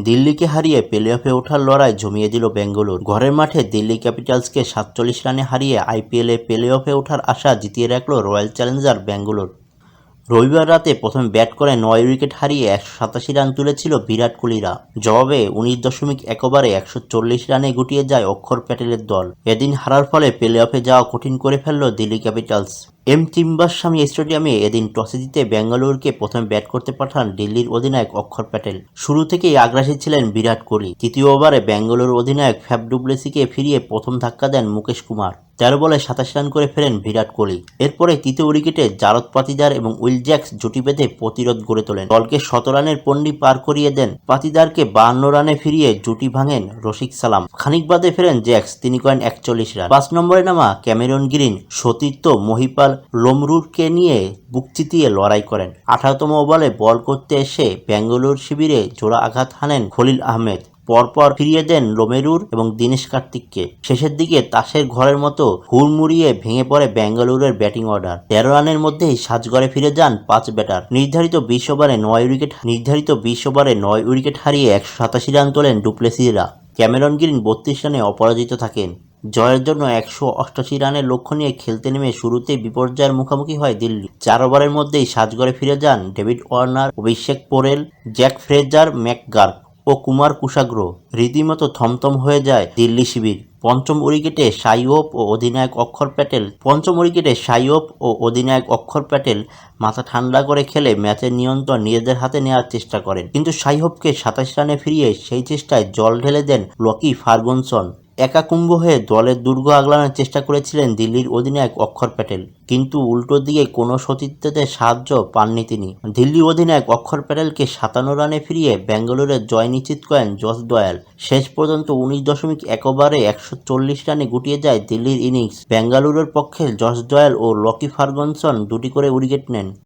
দিল্লিকে হারিয়ে প্লে অফে ওঠার লড়াই জমিয়ে দিল বেঙ্গালুরু। ঘরের মাঠে দিল্লি ক্যাপিটালসকে ৪৭ রানে হারিয়ে আইপিএলে প্লে অফে ওঠার আশা জিতিয়ে রাখল রয়্যাল চ্যালেঞ্জার বেঙ্গালুরু। রবিবার রাতে প্রথমে ব্যাট করে ৯ উইকেট হারিয়ে ১৮৭ রান তুলেছিল বিরাট কোহলিরা। জবাবে ১৯.১ ওভারে ১৪০ রানে গুটিয়ে যায় অক্ষর প্যাটেলের দল। এদিন হারার ফলে প্লে অফে যাওয়া কঠিন করে ফেলল দিল্লি ক্যাপিটালস। চিম্বাস্বামী স্টেডিয়ামে এদিন টসে জিতে বেঙ্গালুরুকে প্রথমে ব্যাট করতে পাঠান দিল্লির অধিনায়ক অক্ষর প্যাটেল। শুরু থেকেই আগ্রাসী ছিলেন বিরাট কোহলি। তৃতীয় ওভারে বেঙ্গালুরু অধিনায়ক ফ্যাফ ডু প্লেসিকে ফিরিয়ে প্রথম ধাক্কা দেন মুকেশ কুমার। ১৩ বলে ২৭ রান করে ফেরেন বিরাট কোহলি। এরপরে তৃতীয় উইকেটে জারদ পাতিদার এবং উইল জ্যাক্স জুটি বেঁধে প্রতিরোধ গড়ে তোলেন। দলকে ১৭ রানের পন্ডি পার করিয়ে দেন। পাতিদারকে ৫২ রানে ফিরিয়ে জুটি ভাঙেন রশিক সালাম। খানিক বাদে ফেরেন জ্যাক্স, তিনি করেন ৪১ রান। ৫ নম্বরে নামা ক্যামেরন গ্রিন সতীর্থ মহিপাল লোমরুরকে নিয়ে বুক চিতিয়ে লড়াই করেন। ১৮তম ওভারে বল করতে এসে বেঙ্গালুরু শিবিরে জোড়া আঘাত হানেন খলিল আহমেদ। পরপর ফিরিয়ে দেন লোমেরুর এবং দীনেশ কার্তিককে। শেষের দিকে তাসের ঘরের মতো হুড়মুড়িয়ে ভেঙে পড়ে বেঙ্গালুরুর ব্যাটিং অর্ডার। ১৩ রানের মধ্যেই সাজঘরে ফিরে যান ৫ ব্যাটার। নির্ধারিত ২০ ওভারে ৯ উইকেট হারিয়ে ১৮৭ রান তোলেন ডুপ্লেসিরা। ক্যামেরন গ্রিন ৩২ রানে অপরাজিত থাকেন। জয়ের জন্য ১৮৮ রানের লক্ষ্য নিয়ে খেলতে নেমে শুরুতেই বিপর্যয়ের মুখোমুখি হয় দিল্লি। ৪ ওভারের মধ্যেই সাজঘরে ফিরে যান ডেভিড ওয়ার্নার, অভিষেক পোরেল, জ্যাক ফ্রেজার ম্যাকগার্ক ও কুমার কুশাগ্র। রীতিমতো থমথম হয়ে যায় দিল্লি শিবির। পঞ্চম উইকেটে শাই হোপ ও অধিনায়ক অক্ষর প্যাটেল মাথা ঠান্ডা করে খেলে ম্যাচের নিয়ন্ত্রণ নিজেদের হাতে নেওয়ার চেষ্টা করেন। কিন্তু শাই হোপকে ২৭ রানে ফিরিয়ে সেই চেষ্টায় জল ঢেলে দেন লকি ফার্গুসন। একাকুম্ভ হয়ে দলের দুর্গ আগলানোর চেষ্টা করেছিলেন দিল্লির অধিনায়ক অক্ষর প্যাটেল, কিন্তু উল্টো দিকে কোনো সতীর্থদের সাহায্য পাননি তিনি। দিল্লি অধিনায়ক অক্ষর প্যাটেলকে ৫৭ রানে ফিরিয়ে বেঙ্গালুরুর জয় নিশ্চিত করেন জস দয়াল। শেষ পর্যন্ত ১৯.১ ওভারে ১৪০ রানে গুটিয়ে যায় দিল্লির ইনিংস। বেঙ্গালুরুর পক্ষে জস দয়াল ও লকি ফার্গুসন দুটি করে উইকেট নেন।